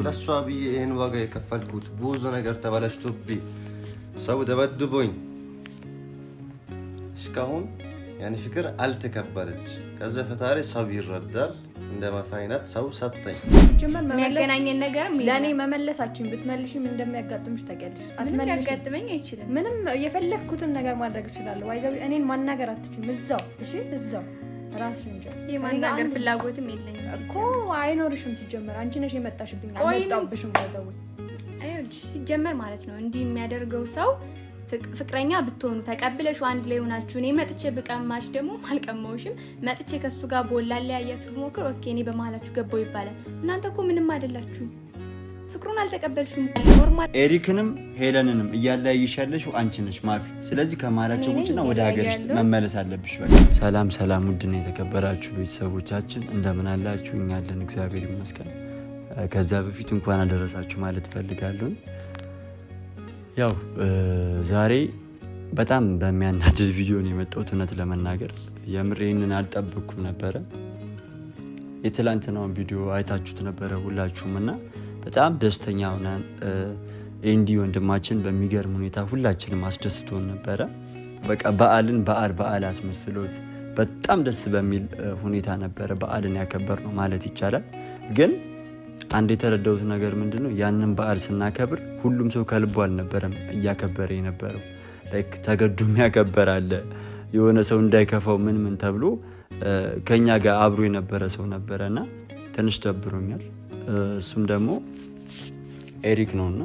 ለሷ ብዬ ይሄን ዋጋ የከፈልኩት ብዙ ነገር ተበላሽቶብኝ ሰው ደበድቦኝ እስካሁን ያኔ ፍቅር አልተከበረች። ከዛ ፈጣሪ ሰው ይረዳል እንደማፋይናት ሰው ሰጠኝ። የሚያገናኘን ነገር ለኔ መመለሳችን ብትመልሽም እንደሚያጋጥምሽ ታውቂያለሽ። አትመልሽም አይችልም። ምንም የፈለኩትን ነገር ማድረግ እችላለሁ። አይዘው እኔን ማናገር አትችልም። እዛው እሺ፣ እዛው ራስሽ እንጂ የማናገር ፍላጎትም የለኝም እኮ አይኖርሽም። ሲጀመር አንቺ ነሽ የመጣሽብኝ። አልመጣሁብሽም። አይዘው አይልሽ ሲጀመር ማለት ነው እንዲህ የሚያደርገው ሰው ፍቅረኛ ብትሆኑ ተቀብለሽ አንድ ላይ ሆናችሁ እኔ መጥቼ በቀማሽ ደግሞ አልቀማውሽም መጥቼ ከሱ ጋር ቦላላ ያያችሁ ሞክር ኦኬ እኔ በመሃላችሁ ገባው ይባላል። እናንተ እኮ ምንም አይደላችሁ። ፍቅሩን አልተቀበልሽም። ኖርማል ኤሪክንም ሄለንንም እያለያይሻለሽ አንቺ ነሽ ማፊ። ስለዚህ ከማላችሁ ውጭና ወደ ሀገርሽ መመለስ አለብሽ። በቃ ሰላም ውድና የተከበራችሁ ቤተሰቦቻችን እንደምን አላችሁ? እኛ አለን እግዚአብሔር ይመስገን። ከዛ በፊት እንኳን አደረሳችሁ ማለት ፈልጋለሁ። ያው ዛሬ በጣም በሚያናድድ ቪዲዮ ነው የመጣሁት። እውነት ለመናገር የምር ይሄንን አልጠበቅኩም ነበረ። የትላንትናውን ቪዲዮ አይታችሁት ነበረ ሁላችሁም እና በጣም ደስተኛ ሆነን ኤንዲ ወንድማችን በሚገርም ሁኔታ ሁላችንም አስደስቶን ነበረ። በቃ በዓልን በዓል አስመስሎት በጣም ደስ በሚል ሁኔታ ነበረ በዓልን ያከበር ነው ማለት ይቻላል። ግን አንድ የተረዳሁት ነገር ምንድነው ያንን በዓል ስናከብር ሁሉም ሰው ከልቡ አልነበረም እያከበረ የነበረው። ላይክ ተገዶም ያከበር አለ የሆነ ሰው እንዳይከፋው ምን ተብሎ ከኛ ጋር አብሮ የነበረ ሰው ነበረና ትንሽ ደብሮኛል። እሱም ደግሞ ኤሪክ ነውና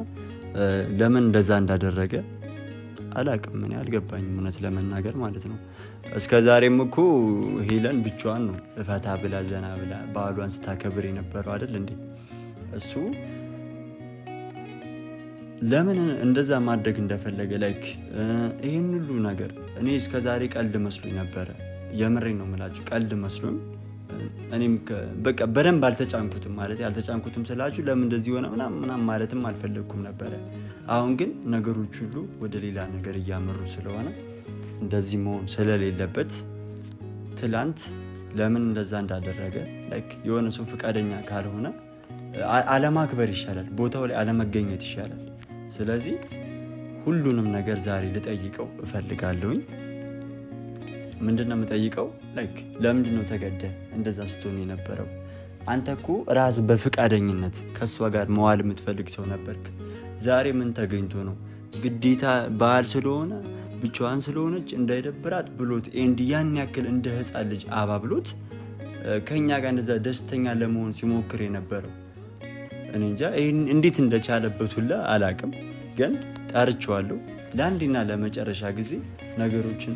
ለምን እንደዛ እንዳደረገ አላቅም። ምን አልገባኝም እውነት ለመናገር ማለት ነው። እስከዛሬም እኮ ሄለን ብቻዋን ነው ፈታ ብላ ዘና ብላ በዓሏን ስታከብር የነበረው አይደል እንዴ? እሱ ለምን እንደዛ ማድረግ እንደፈለገ ላይክ ይሄን ሁሉ ነገር እኔ እስከዛሬ ቀልድ መስሎኝ ነበረ። የምሬን ነው የምላችሁ ቀልድ መስሎኝ እኔም በቃ በደንብ አልተጫንኩትም ማለት ያልተጫንኩትም ስላችሁ ለምን እንደዚህ ሆነ ምናምን ማለትም አልፈለኩም ነበረ። አሁን ግን ነገሮች ሁሉ ወደ ሌላ ነገር እያመሩ ስለሆነ እንደዚህ መሆን ስለሌለበት ትላንት ለምን እንደዛ እንዳደረገ ላይክ የሆነ ሰው ፈቃደኛ ካልሆነ አለማክበር ይሻላል፣ ቦታው ላይ አለመገኘት ይሻላል። ስለዚህ ሁሉንም ነገር ዛሬ ልጠይቀው እፈልጋለሁኝ። ምንድነው የምጠይቀው? ላይክ ለምንድነው ተገደ እንደዛ ስትሆን የነበረው? አንተ እኮ ራስ በፍቃደኝነት ከሷ ጋር መዋል የምትፈልግ ሰው ነበርክ። ዛሬ ምን ተገኝቶ ነው ግዴታ በዓል ስለሆነ ብቻዋን ስለሆነች እንዳይደብራት ብሎት ኤንዲ ያን ያክል እንደ ህፃን ልጅ አባብሎት ከኛ ጋር እንደዛ ደስተኛ ለመሆን ሲሞክር የነበረው? እኔ እንጃ እንዴት እንደቻለበት ሁላ አላቅም። ግን ጠርቼዋለሁ ለአንዴና ለመጨረሻ ጊዜ ነገሮችን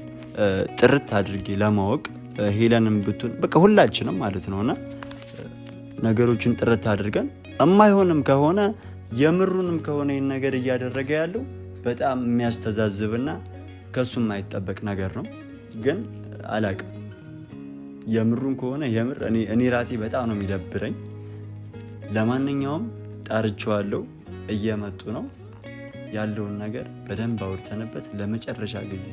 ጥርት አድርጌ ለማወቅ ሄለንም ብትሆን በቃ ሁላችንም ማለት ነውና ነገሮችን ጥርት አድርገን እማይሆንም ከሆነ የምሩንም ከሆነ ይሄን ነገር እያደረገ ያለው በጣም የሚያስተዛዝብና ከሱ የማይጠበቅ ነገር ነው። ግን አላቅም የምሩን ከሆነ የምር እኔ ራሴ በጣም ነው የሚደብረኝ። ለማንኛውም ጠርቼዋለሁ፣ እየመጡ ነው። ያለውን ነገር በደንብ አውርተንበት ለመጨረሻ ጊዜ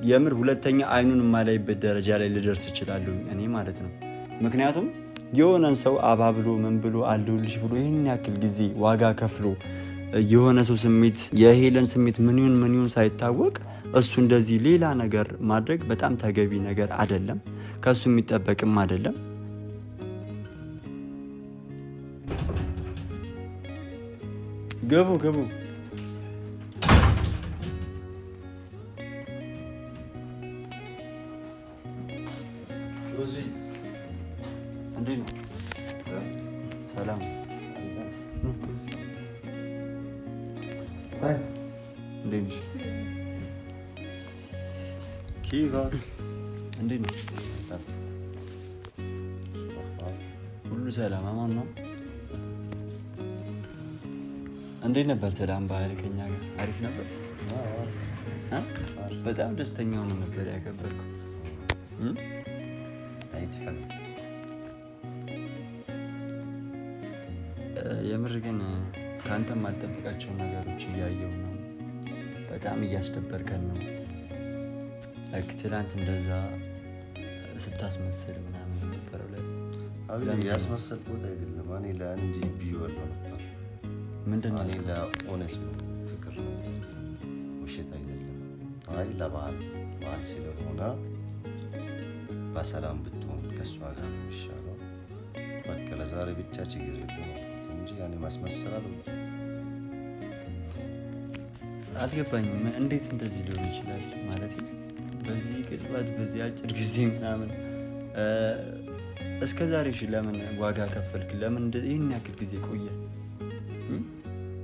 የምር ሁለተኛ አይኑን የማላይበት ደረጃ ላይ ልደርስ እችላለሁ እኔ ማለት ነው። ምክንያቱም የሆነን ሰው አባብሎ ምን ብሎ አለሁልሽ ብሎ ይህን ያክል ጊዜ ዋጋ ከፍሎ የሆነ ሰው ስሜት የሄለን ስሜት ምን ይሁን ሳይታወቅ እሱ እንደዚህ ሌላ ነገር ማድረግ በጣም ተገቢ ነገር አይደለም፣ ከሱ የሚጠበቅም አይደለም። ገቡ እንዴት ነው? ሰላም እንዴት ነሽ? እንዴት ነው? ሁሉ ሰላም አማን ነው? እንዴት ነበር ሰላም ባህል ከኛ ጋር? አሪፍ ነበር። በጣም ደስተኛ ሆኖ ነበር ያከበርኩ። የምር ግን ከአንተ ማልጠብቃቸው ነገሮች እያየው ነው። በጣም እያስደበርከን ነው። ትላንት እንደዛ ስታስመስል ምናምን ነበረው ላይ ያስመሰልኩት አይደለም። እኔ ለአንድ ቢወለው ነበር ምንድን ነው? እኔ ለእውነት ነው ፍቅር ነው ውሸት አይደለም። አይ ለበዓል በዓል ስለሆነ በሰላም ብትሆን ከእሷ ጋር ነው የሚሻለው። በቃ ለዛሬ ብቻ ችግር የለውም እንጂ ያኔ ማስመሰል አልወድም። አልገባኝም። እንዴት እንደዚህ ሊሆን ይችላል? ማለት በዚህ ቅጽበት በዚህ አጭር ጊዜ ምናምን እስከ ዛሬ ለምን ዋጋ ከፈልክ? ለምን ይህን ያክል ጊዜ ቆየ?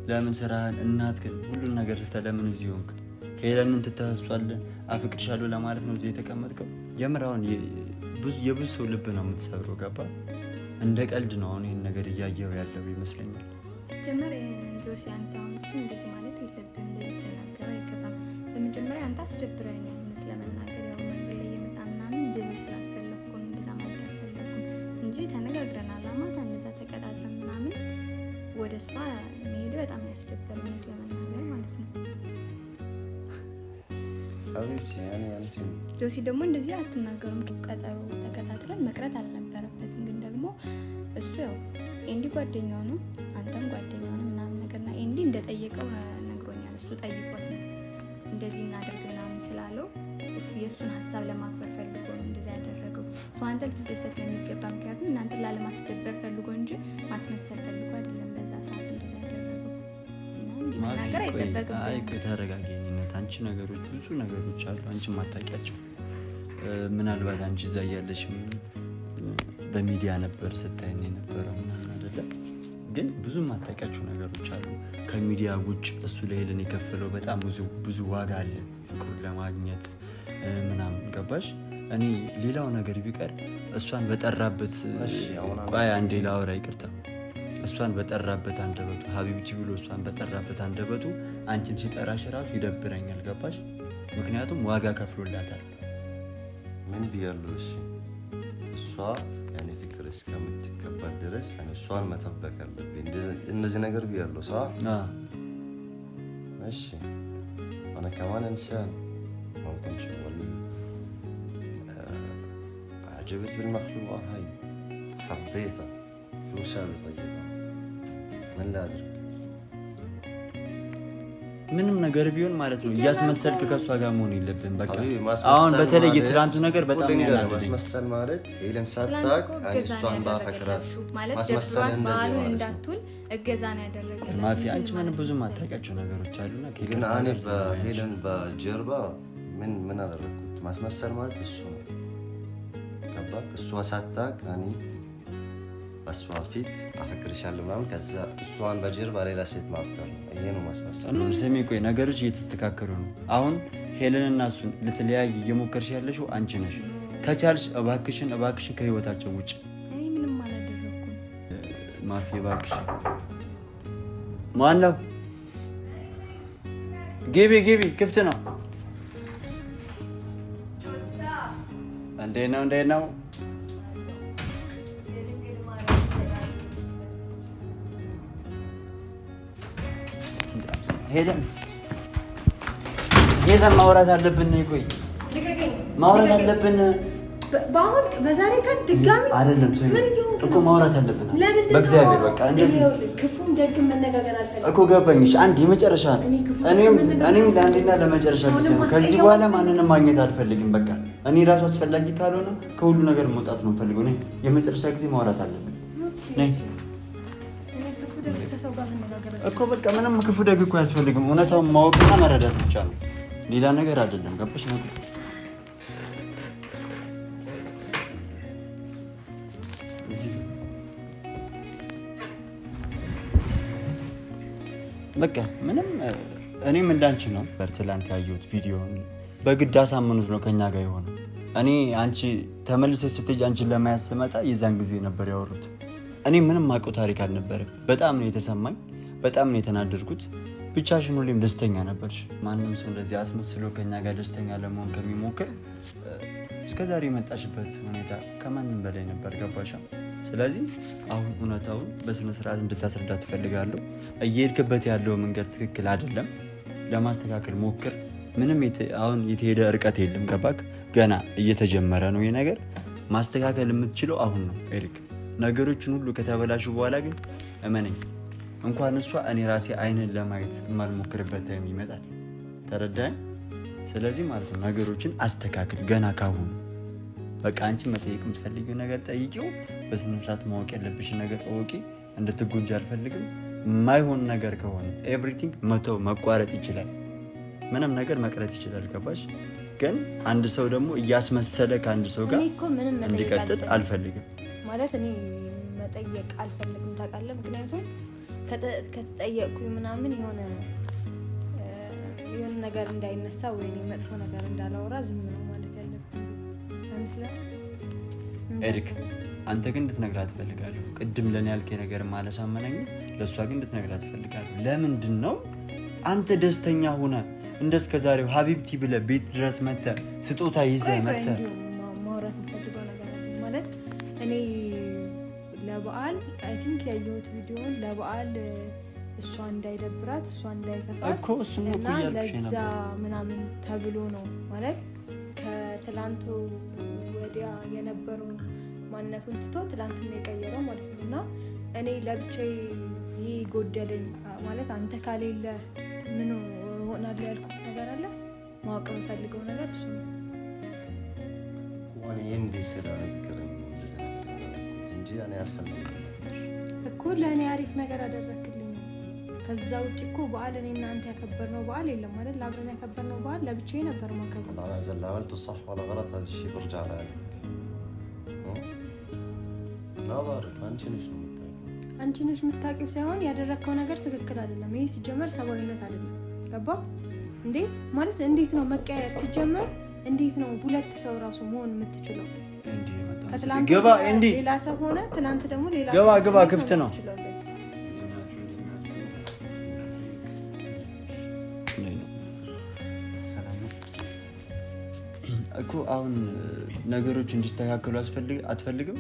ለምን ስራህን፣ እናት ግን ሁሉን ነገር ትተህ ለምን እዚህ ሆንክ? ሄለንን ትተህ አፍቅርሻለሁ ለማለት ነው እዚህ የተቀመጥከው? የምር አሁን የብዙ ሰው ልብ ነው የምትሰብረው። ገባ? እንደ ቀልድ ነው አሁን ይህን ነገር እያየው ያለው ይመስለኛል። ሲጀመር ጆሲ አንተ አሁን እሱ እንደዚህ ማለት የለብህም፣ እንደዚህ ተናገር አይገባም። በመጀመሪያ አንተ አስደብረኛል እውነት ለመናገር ያው መንገድ ላይ የመጣ ምናምን እንደዚህ ስላልፈለግኩ ነው እንደዛ ማለት አልፈለግኩም እንጂ ተነጋግረናል። አማታ እንደዛ ተቀጣጥረን ምናምን ወደ እሷ መሄድ በጣም ያስደበረ እውነት ለመናገር ማለት ነው። አቤት ያኔ አንቺ ጆሲ ደግሞ እንደዚህ አትናገሩም። ቀጠሮ ተቀጣጥረን መቅረት አልነበረበትም። ግን ደግሞ እሱ ያው ኤንዲ ጓደኛው ነው፣ አንተም ጓደኛው ነው ምናምን ነገርና ኤንዲ እንደጠየቀው ነግሮኛል። እሱ ጠይቆት ነው እንደዚህ እናደርግ ምናምን ስላለው እሱ የእሱን ሀሳብ ለማክበር ፈልጎ ነው እንደዚህ ያደረገው። እሱ አንተ ልትደሰት ለሚገባ ምክንያቱም እናንተ ላለማስደበር ፈልጎ እንጂ ማስመሰል ፈልጎ አይደለም በዛ ሰዓት እንደዚህ ያደረገው። እና መናገር አይጠበቅም። አይ ከተረጋጊነት አንቺ ነገሮች ብዙ ነገሮች አሉ አንቺ ማታውቂያቸው። ምናልባት አንቺ እዛ እያለሽም በሚዲያ ነበር ስታይን የነበረው ምናምን አይደለም፣ ግን ብዙ ማታውቂያቸው ነገሮች አሉ ከሚዲያ ውጭ። እሱ ለሄለን የከፈለው በጣም ብዙ ዋጋ አለ ፍቅሩን ለማግኘት ምናምን ገባሽ? እኔ ሌላው ነገር ቢቀር እሷን በጠራበት ቆይ አንዴ ላውራ ይቅርታ። እሷን በጠራበት አንደበቱ ሀቢብቲ ብሎ እሷን በጠራበት አንደበቱ አንቺን ሲጠራሽ ራሱ ይደብረኛል። ገባሽ? ምክንያቱም ዋጋ ከፍሎላታል። ምን ብያለሁ? እሺ እሷ ያኔ ፍቅር እስከምትከበር ድረስ እሷን መጠበቅ አለብኝ። እነዚህ ነገር ብያለሁ ሰዋ። እሺ انا كمان انسان ممكن شغلي عجبت بالمخلوقه هاي حبيتها شو سوي طيب من لا ادري ምንም ነገር ቢሆን ማለት ነው እያስመሰልክ ከሷ ጋር መሆን የለብን። በቃ አሁን በተለይ የትላንቱ ነገር በጣም ያናደደኝ ማስመሰል ማለት ኤለን ሳታቅ አንሷን ባፈቅራት ማስመሰል እንደዚህ እንዳትል እገዛ ነው ያደረገው። ማፊ አንቺ ምን ብዙ ማታውቂያቸው ነገሮች አሉና ግን እኔ በሄለን በጀርባ ምን አደረኩት? ማስመሰል ማለት እሱ ነው። ገባክ? እሷ ሳታቅ እኔ በሷ ፊት አፈቅርሻለሁ ምናምን ከዛ እሷን በጀርባ ሌላ ሴት ማፍቀር ነው። ይሄ ነው ማስመሰል። ስሚ ቆይ ነገሮች እየተስተካከሉ ነው። አሁን ሄለንና እሱን ልትለያይ እየሞከርሽ ያለሽው አንቺ ነሽ። ከቻልሽ እባክሽን ከህይወታቸው ውጭ። እኔ ምንም አላደረኩም። ማፊ እባክሽን። ማነው? ግቢ ክፍት ነው። እንዴት ነው? ሄለን ማውራት አለብን። ቆይ ማውራት አለብን። በዛሬ ቀን ድጋሚ አይደለም እኮ ማውራት አለብን። በእግዚአብሔር በቃ እንደዚህ ክፉም ደግም መነጋገር አልፈልግም እኮ ገባኝሽ። አንድ የመጨረሻ እኔም ለአንዴና ለመጨረሻ ጊዜ ነው። ከዚህ በኋላ ማንንም ማግኘት አልፈልግም። በቃ እኔ ራሱ አስፈላጊ ካልሆነ ከሁሉ ነገር መውጣት ነው ፈልገው። እኔ የመጨረሻ ጊዜ ማውራት አለብን እኮ በቃ ምንም ክፉ ደግ እኮ አያስፈልግም። እውነታውን ማወቅና መረዳት ብቻ ነው፣ ሌላ ነገር አይደለም። ገባሽ? ነገር በቃ ምንም እኔም እንዳንቺ ነው። ትላንት ያየሁት ቪዲዮ በግድ አሳምኑት ነው ከኛ ጋር የሆነው። እኔ አንቺ ተመልሰሽ ስትሄጂ አንቺን ለማያዝ ስመጣ የዛን ጊዜ ነበር ያወሩት። እኔ ምንም ማውቀው ታሪክ አልነበረም። በጣም ነው የተሰማኝ፣ በጣም ነው የተናደድኩት። ብቻሽን ሁሌም ደስተኛ ነበርሽ። ማንም ሰው እንደዚህ አስመስሎ ከኛ ጋር ደስተኛ ለመሆን ከሚሞክር እስከዛሬ የመጣሽበት ሁኔታ ከማንም በላይ ነበር። ገባሻ? ስለዚህ አሁን እውነታውን በስነ ስርዓት እንድታስረዳ ትፈልጋለሁ። እየሄድክበት ያለው መንገድ ትክክል አይደለም፣ ለማስተካከል ሞክር። ምንም አሁን የተሄደ እርቀት የለም። ገባክ? ገና እየተጀመረ ነው ይሄ ነገር። ማስተካከል የምትችለው አሁን ነው ኤሪክ። ነገሮችን ሁሉ ከተበላሹ በኋላ ግን እመነኝ እንኳን እሷ እኔ ራሴ አይንን ለማየት የማልሞክርበት ታይም ይመጣል። ተረዳኝ። ስለዚህ ማለት ነው ነገሮችን አስተካክል ገና ካሁኑ። በቃ አንቺ መጠየቅ የምትፈልጊው ነገር ጠይቂው። በስነ ስርዓት ማወቅ ያለብሽን ነገር እወቂ። እንድትጎጂ አልፈልግም። የማይሆን ነገር ከሆነ ኤቭሪቲንግ መቋረጥ ይችላል። ምንም ነገር መቅረት ይችላል። ገባሽ? ግን አንድ ሰው ደግሞ እያስመሰለ ከአንድ ሰው ጋር እንዲቀጥል አልፈልግም። ማለት እኔ መጠየቅ አልፈልግም ታውቃለህ። ምክንያቱም ከተጠየቅኩኝ ምናምን የሆነ ነገር እንዳይነሳ ወይ መጥፎ ነገር እንዳላወራ ዝም ነው ማለት ያለብኝ አይመስልም? ኤሪክ አንተ ግን እንድትነግራት እፈልጋለሁ። ቅድም ለኔ ያልከኝ ነገር ማለሳመነኝ፣ ለእሷ ግን እንድትነግራት እፈልጋለሁ። ለምንድን ነው አንተ ደስተኛ ሆነ እንደስከዛሬው ሀቢብቲ ብለህ ቤት ድረስ መጥተህ ስጦታ ይዘህ መጥተህ ማውራት የምፈልገው ነገር ማለት እኔ ለበዓል አይ ቲንክ ያየሁት ቪዲዮን ለበዓል እሷ እንዳይደብራት እሷ እንዳይከፋት እኮ እሱን ነው ያልኩሽ ለዛ ምናምን ተብሎ ነው ማለት ከትላንቱ ወዲያ የነበረው ማንነቱን ትቶ ትላንት ነው የቀየረው ማለት ነው። እና እኔ ለብቻዬ ይሄ ጎደለኝ ማለት አንተ ካሌለ ምን ሆናል ያልኩት ነገር አለ። ማወቅ የምፈልገው ነገር እሱ ነው። እኔ እንዲህ ስለነገረኝ እንጂ እኔ አልፈልግም እኮ ለእኔ አሪፍ ነገር አደረክልኝ። ከዛ ውጭ እኮ በዓል እኔ እናንተ ያከበርነው በዓል የለም ማለት አብረን ያከበርነው በዓል ለብቻዬ ነበር ማከበር። انا زل عملته صح ولا غلط هذا الشيء برجع لك ما بعرف አንቺ ነሽ የምታውቂው ሳይሆን ያደረከው ነገር ትክክል አይደለም። ይሄ ሲጀመር ሰብአዊነት አይደለም። ገባ እንዴ? ማለት እንዴት ነው መቀየር ሲጀመር? እንዴት ነው ሁለት ሰው ራሱ መሆን የምትችለው? ከትላንት ገባ እንዴ ሌላ ሰው ሆነ፣ ትላንት ደግሞ ሌላ ገባ ገባ ክፍት ነው እኮ። አሁን ነገሮች እንዲስተካከሉ አትፈልግም?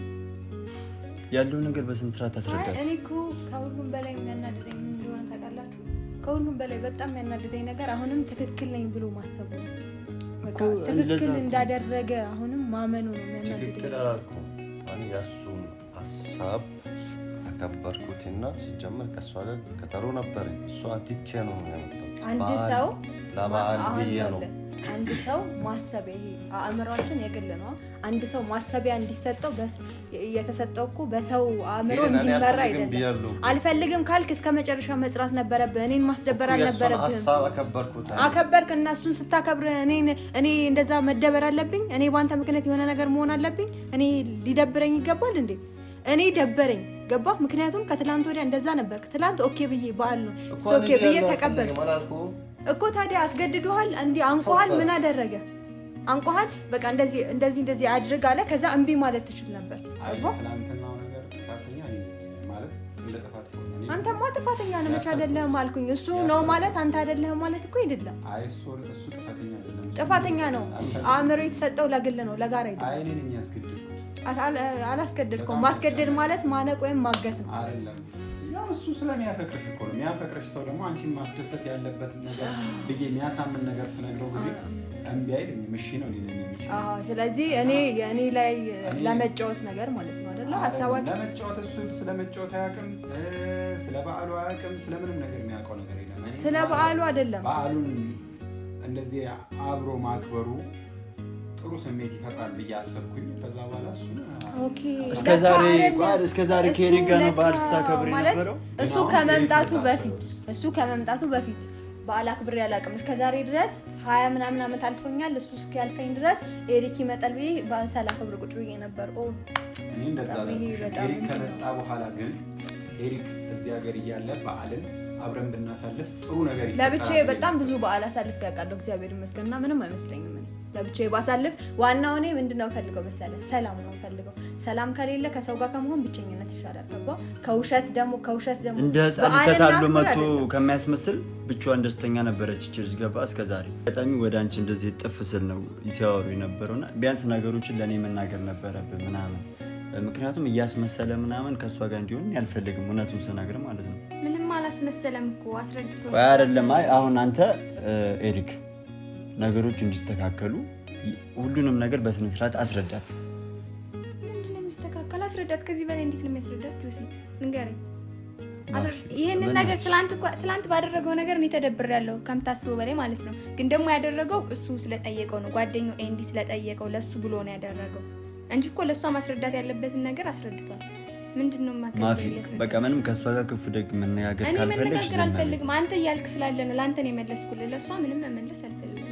ያለው ነገር በስነ ስርዓት አስረዳት። እኔ እኮ ከሁሉም በላይ የሚያናድደኝ ምን እንደሆነ ታውቃላችሁ? ከሁሉም በላይ በጣም የሚያናድደኝ ነገር አሁንም ትክክል ነኝ ብሎ ማሰቡ ነው። በቃ ትክክል እንዳደረገ አሁንም ማመኑ ነው የሚያናድደኝ። ትክክል አላልኩም። እኔ ያሱን ሀሳብ አከበርኩትና ሲጀምር ከሷ ጋር ከተሩ ነበር። እሷ ትቼ ነው ያመጣሁት። አንድ ሰው ለበዓል ብዬ ነው አንድ ሰው ማሰብ ይሄ አእምሮአችን የግል ነው። አንድ ሰው ማሰቢያ እንዲሰጠው የተሰጠው እኮ በሰው አእምሮ እንዲመራ አይደለም። አልፈልግም ካልክ እስከ መጨረሻ መጽራት ነበረብህ። እኔን ማስደበር አልነበረብህም። ሀሳብ አከበርክ እና እሱን ስታከብር እኔ እንደዛ መደበር አለብኝ? እኔ ባንተ ምክንያት የሆነ ነገር መሆን አለብኝ? እኔ ሊደብረኝ ይገባል እንዴ? እኔ ደበረኝ። ገባ? ምክንያቱም ከትላንት ወዲያ እንደዛ ነበርክ። ትላንት ኦኬ ብዬ በዓል ነው ኦኬ ብዬ ተቀበልክ እኮ። ታዲያ አስገድዶሃል እንዴ? አንቆሃል? ምን አደረገ? አንቆሃል? በቃ እንደዚህ አድርግ አለ። ከዛ እምቢ ማለት ትችል ነበር። ትናንትናው ነገር ጥፋተኛ ማለት እንደ ጥፋት ነው። አንተማ ጥፋተኛ ነህ መች አይደለህም አልኩኝ። እሱ ነው ማለት አንተ አይደለህም ማለት እኮ አይደለም። አይ እሱ ጥፋተኛ አይደለም። ጥፋተኛ ነው። አእምሮ የተሰጠው ለግል ነው፣ ለጋራ አይደለም። አይ እኔ ነኝ ያስገድድኩት። አላስገድድኩም። ማስገደድ ማለት ማነቅ ወይም ማገት ነው አይደለም። ያው እሱ ስለሚያፈቅርሽ እኮ ነው። የሚያፈቅርሽ ሰው ደግሞ አንቺን ማስደሰት ያለበት ነገር ብዬ የሚያሳምን ነገር ስነግረው ጊዜ እምቢ አይለኝም። እሺ ነው ሊለኝ የሚችለው። ስለዚህ እኔ ላይ ለመጫወት ነገር ማለት ነው አይደለ? ሀሳባችሁ ለመጫወት እሱ ስለመጫወት አያውቅም፣ ስለ በዓሉ አያውቅም፣ ስለምንም ነገር የሚያውቀው ነገር የለም። ስለ በዓሉ አይደለም። በዓሉን እንደዚህ አብሮ ማክበሩ ጥሩ ስሜት ይፈጥራል ብዬ አሰብኩኝ። ከዛ በኋላ እሱ ኦኬ እስከዛሬ ከኤሪክ ጋር ነው በዓል ስታከብር የነበረው። እሱ ከመምጣቱ በፊት በዓል አክብሬ አላውቅም እስከዛሬ ድረስ 20 ምናምን ዓመት አልፎኛል። እሱ እስኪያልፈኝ ድረስ ኤሪክ ይመጣል ብዬ በዓል ሳላከብር ቁጭ ብዬ ነበር። እኔ እንደዛ ነው። ኤሪክ ከመጣ በኋላ ግን ኤሪክ እዚህ ሀገር እያለ በዓልን አብረን ብናሳልፍ ጥሩ ነገር ይፈጠራል። ለብቻዬ በጣም ብዙ በዓል አሳልፍ ያውቃለሁ እግዚአብሔር ይመስገንና ምንም አይመስለኝም። ለብቻዬ ባሳልፍ ዋናው እኔ ምንድነው ፈልገው መሰለህ? ሰላም ነው ፈልገው። ሰላም ከሌለ ከሰው ጋር ከመሆን ብቸኝነት ይሻላል። ገባ? ከውሸት ደግሞ እንደ ህፃን ተታሎ መጥቶ ከሚያስመስል ብቻዋን ደስተኛ ነበረች እቺ ገባ? እስከዛሬ በጣም ወደ አንቺ እንደዚህ ጥፍ ስል ነው ሲያወሩ የነበረውና ቢያንስ ነገሮችን ለኔ መናገር ነበረብህ ምናምን። ምክንያቱም እያስመሰለ ምናምን ከሷ ጋር እንዲሆን ያልፈልግም። እውነቱን ስነግር ማለት ነው። ምንም አላስመሰለም እኮ አስረድቶ። ቆይ አይደለም። አይ አሁን አንተ ኤሪክ ነገሮች እንዲስተካከሉ ሁሉንም ነገር በስነ ስርዓት አስረዳት። ምንድነው የሚስተካከል? አስረዳት። ከዚህ በላይ እንዴት ነው የሚያስረዳት? ጆሲ ንገረኝ። ይሄንን ነገር ትላንት ባደረገው ነገር እኔ ተደብሬያለሁ ከምታስበው በላይ ማለት ነው። ግን ደግሞ ያደረገው እሱ ስለጠየቀው ነው፣ ጓደኛው ኤንዲ ስለጠየቀው ለሱ ብሎ ነው ያደረገው እንጂ እኮ ለሷ ማስረዳት ያለበትን ነገር አስረድቷል። ምንድነው ማፊ በቃ ምንም ከሷ ጋር ክፉ ደግ መነጋገር ካልፈለግሽ እኔ መነጋገር አልፈልግም። አንተ እያልክ ስላለ ነው ለአንተ ነው የመለስኩልህ። ለሷ ምንም መመለስ አልፈልግም።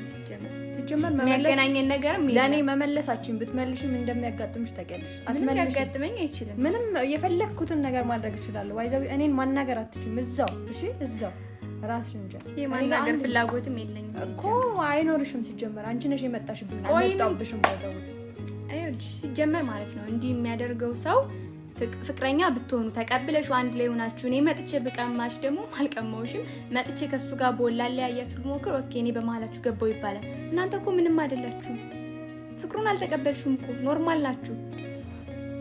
ሲጀመር የሚያገናኘን ነገር ለኔ መመለሳችን ብትመልሽም እንደሚያጋጥምሽ ታውቂያለሽ። አትመልሽ ያጋጥመኝ አይችልም። ምንም የፈለግኩትን ነገር ማድረግ እችላለሁ። ዋይዛው እኔን ማናገር አትችልም። እዛው እሺ፣ እዛው ራስሽ እንጂ የማናገር ፍላጎትም የለኝም እኮ አይኖርሽም። ሲጀመር አንቺ ነሽ የመጣሽብኝ። አልመጣብሽም። ዋይዛው አይወድሽ ሲጀመር ማለት ነው። እንዲህ የሚያደርገው ሰው ፍቅረኛ ብትሆኑ ተቀብለሽ አንድ ላይ ሆናችሁ እኔ መጥቼ ብቀማሽ ደግሞ አልቀማውሽም መጥቼ ከሱ ጋር ቦላል ያያችሁ ልሞክር ኦኬ እኔ በመሃላችሁ ገባው ይባላል። እናንተ እኮ ምንም አይደላችሁ። ፍቅሩን አልተቀበልሽም እኮ ኖርማል ናችሁ።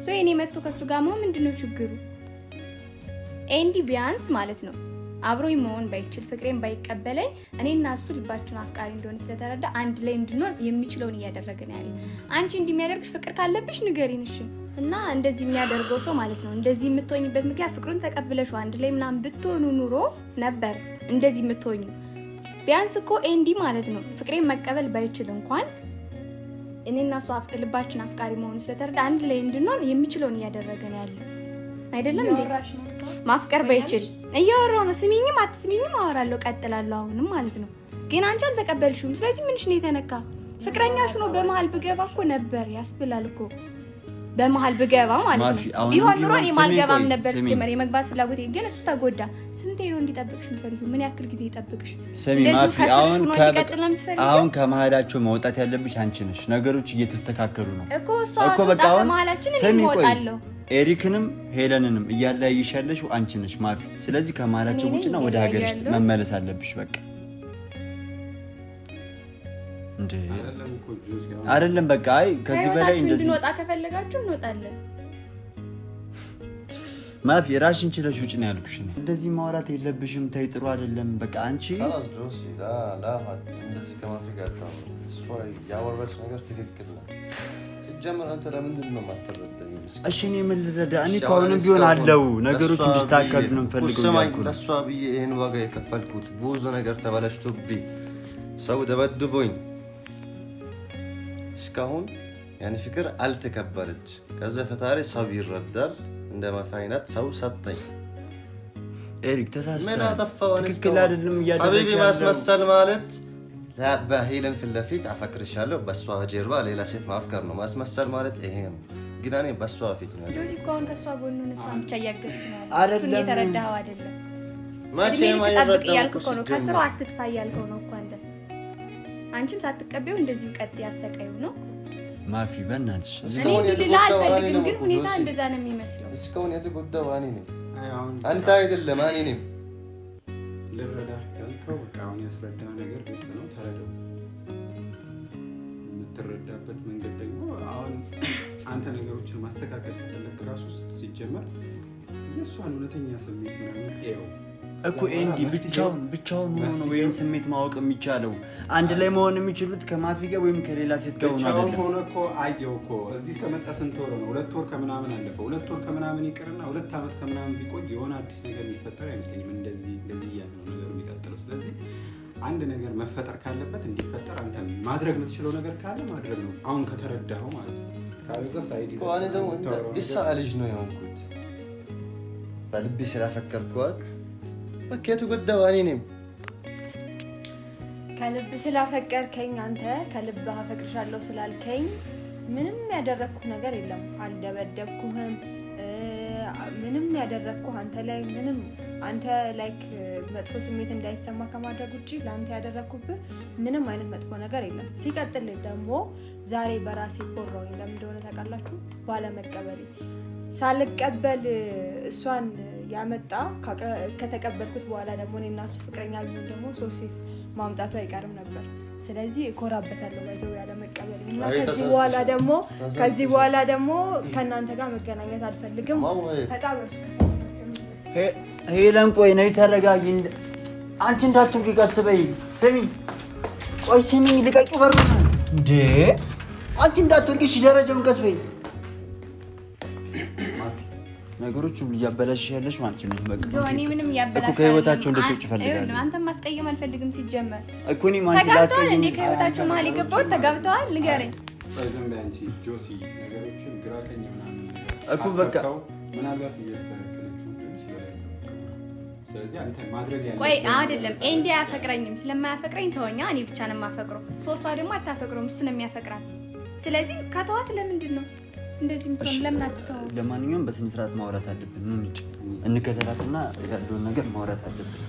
ሶ እኔ መጥቶ ከሱ ጋር መሆን ምንድነው ችግሩ? ኤንዲ ቢያንስ ማለት ነው አብሮኝ መሆን ባይችል ፍቅሬን ባይቀበለኝ እኔና እሱ ልባችን አፍቃሪ እንደሆነ ስለተረዳ አንድ ላይ እንድንሆን የሚችለውን እያደረገ ነው ያለ። አንቺ እንደሚያደርግሽ ፍቅር ካለብሽ ንገሪን እሺ። እና እንደዚህ የሚያደርገው ሰው ማለት ነው እንደዚህ የምትሆኝበት ምክንያት ፍቅሩን ተቀብለሽ አንድ ላይ ምናምን ብትሆኑ ኑሮ ነበር እንደዚህ የምትሆኙ። ቢያንስ እኮ ኤንዲ ማለት ነው ፍቅሬን መቀበል ባይችል እንኳን እኔና እሱ ልባችን አፍቃሪ መሆኑ ስለተረዳ አንድ ላይ እንድንሆን የሚችለውን እያደረገ ነው ያለ አይደለም እንዴ? ማፍቀር ባይችል እያወራው ነው። ስሚኝም አትስሚኝም አወራለሁ ቀጥላለሁ አሁንም ማለት ነው። ግን አንቺ አልተቀበልሽውም። ስለዚህ ምንሽ ነው የተነካ? ፍቅረኛሽ ነው በመሃል ብገባ እኮ ነበር ያስብላል እኮ በመሃል ብገባ ማለት ነው። ቢሆን ኑሮ እኔ ማልገባም ነበር ሲጀመር የመግባት ፍላጎት ግን እሱ ተጎዳ። ስንቴ ነው እንዲጠብቅሽ የምትፈልጊው? ምን ያክል ጊዜ ይጠብቅሽ? ሰሚ ማፊ አሁን ከመሃላቸው መውጣት ያለብሽ አንቺ ነሽ። ነገሮች እየተስተካከሉ ነው እኮ እኮ በቃ ከመሃላችን እኔ እወጣለሁ። ኤሪክንም ሄለንንም እያለያየሽ ያለሽው አንቺ ነሽ ማፊ። ስለዚህ ከመሃላቸው ውጭና ወደ ሀገርሽ መመለስ አለብሽ በቃ እንዴ አይደለም በቃ አይ ከዚህ በላይ እንደዚህ እንድንወጣ ከፈለጋችሁ እንወጣለን። ማፊ ራስሽን ችለሽ ውጪ ነው ያልኩሽ። እንደዚህ ማውራት የለብሽም። ተይ ጥሩ አይደለም በቃ አንቺ خلاص ድሮስ ላ እንደዚህ ከማፊ ጋር እሷ ያወራች ነገር ትክክል ነው። ሲጀመር አንተ ለምንድን ነው የማትረዳኝ? እሺ እኔ ምን ልረዳ? እኔ ከአሁንም ቢሆን አለው ነገሮች እንዲስተካከሉ ነው የምፈልገው ያልኩ ነው። ለእሷ ብዬ ይሄን ዋጋ የከፈልኩት ብዙ ነገር ተበላሽቶብኝ ሰው ደበድቦኝ እስካሁን ያኔ ፍቅር አልተከበለች። ከዛ ፈጣሪ ሰው ይረዳል እንደማፋይናት ሰው ሰጠኝ። ኤሪክ ተሳስተህ ምን አጠፋው? ትክክል አይደለም እያደረግህ ሀቢቢ ማስመሰል ማለት በሄለን ፊት ለፊት አፈቅርሻለሁ በሷ ጀርባ ሌላ ሴት ማፍቀር ነው። ማስመሰል ማለት ይሄ ነው። ግን እኔ በሷ ፊት ነው እንደዚህ ከሆነ ከሷ ጎን ነው እሷን ብቻ እያገዝክ ነው አይደል? እሱ የተረዳኸው አይደለም። ማቼ ማይረዳው እኮ ነው ከስሩ አትጥፋ ያልከው ነው እኮ አንተ። አንቺም ሳትቀበው እንደዚህ ቀጥ ያሰቀዩ ነው ማፊ በእናትሽ። እስካሁን አልፈልግም ግን ሁኔታ እንደዛ ነው የሚመስለው። እስካሁን የተጎዳው ማን ነኝ? አንተ አይደለም ማን ነኝ? ልረዳ ካልከው በቃ አሁን ያስረዳ ነገር ግልጽ ነው፣ ተረዳው። የምትረዳበት መንገድ ደግሞ አሁን አንተ ነገሮችን ማስተካከል ከፈለክ ራሱ ሲጀመር የእሷን እውነተኛ ስሜት ምናምን ኤው እኮ ኤንዲ ብቻውን ሆኖ ነው ይሄን ስሜት ማወቅ የሚቻለው። አንድ ላይ መሆን የሚችሉት ከማፊ ጋር ወይም ከሌላ ሴት ጋር ሆኖ አይደለም። ሆኖ እኮ አየው እኮ እዚህ ከመጣ ስንት ወር ነው? 2 ወር ከምናምን አለፈው። 2 ወር ከምናምን ይቀርና 2 ዓመት ከምናምን ቢቆይ የሆነ አዲስ ነገር የሚፈጠር አይመስለኝም። እንደዚህ ያለ ነው ነገሩ የሚቀጥለው። ስለዚህ አንድ ነገር መፈጠር ካለበት እንዲፈጠር አንተ ማድረግ የምትችለው ነገር ካለ ማድረግ ነው። አሁን ከተረዳኸው ማለት ነው። ካልዛ ሳይድ እኮ እኔ ደግሞ ኢሳ ልጅ ነው የሆንኩት በልቤ ስላፈቀርኳት በከቱ ጉዳዩ እኔ ነኝ። ከልብ ስላፈቀርከኝ አንተ ከልብ አፈቅርሻለሁ ስላልከኝ ምንም ያደረኩህ ነገር የለም። አልደበደብኩህም። ምንም ያደረኩህ አንተ ላይ ምንም አንተ ላይክ መጥፎ ስሜት እንዳይሰማ ከማድረግ ውጪ ለአንተ ያደረኩብህ ምንም አይነት መጥፎ ነገር የለም። ሲቀጥል ደግሞ ዛሬ በራሴ ኮራው ለምን እንደሆነ ታውቃላችሁ? ባለመቀበሌ ሳልቀበል እሷን ያመጣ ከተቀበልኩት በኋላ ደግሞ እኔና እሱ ፍቅረኛ ቢሆን ደግሞ ሶስት ማምጣቱ አይቀርም ነበር። ስለዚህ እኮራበታለሁ ባይዘው ያለ መቀበል እና ከዚህ በኋላ ደግሞ ከእናንተ ጋር መገናኘት አልፈልግም። ተጣበሱ። ሄለን ቆይ ነይ ተረጋጊ። አንቺ እንዳትወርቂ ቀስ በይ። ስሚ ቆይ ስሚኝ፣ ልቀቂው በሩ እንዴ! አንቺ እንዳትወርቂ እሺ፣ ደረጃውን ቀስ በይ። ነገሮችን እያበላሽሽ ያለሽ ማለት ነው። በቃ ጆኒ ምንም ያበላሽ እኮ ከህይወታቸው እንድትወጪ እፈልጋለሁ። አንተ ማስቀየም አልፈልግም። ሲጀመር እኮ እኔ ማንቺ ላስቀየም እንዴ ከህይወታቸው መሀል የገባሁት ተጋብተዋል። ንገረኝ በዘም ባንቺ ጆሲ ነገሮችን ግራ ቀኝ ምናምን እኮ በቃ ምናልባት እያስተካከለችው ይችላል። ስለዚህ አንተ ማድረግ ያለብህ ቆይ አይደለም ኤንዲ አያፈቅረኝም። ስለማያፈቅረኝ ተወኛ። እኔ ብቻ ነው የማፈቅረው። ሶስቷ ደግሞ አታፈቅረውም። እሱ ነው የሚያፈቅራት። ስለዚህ ከተዋት ለምንድን ነው እንደዚህ ምትሆን? ለምን አትተው? ለማንኛውም በስነ ስርዓት ማውራት አለብን። ምን እንከተላትና ያለውን ነገር ማውራት አለብን።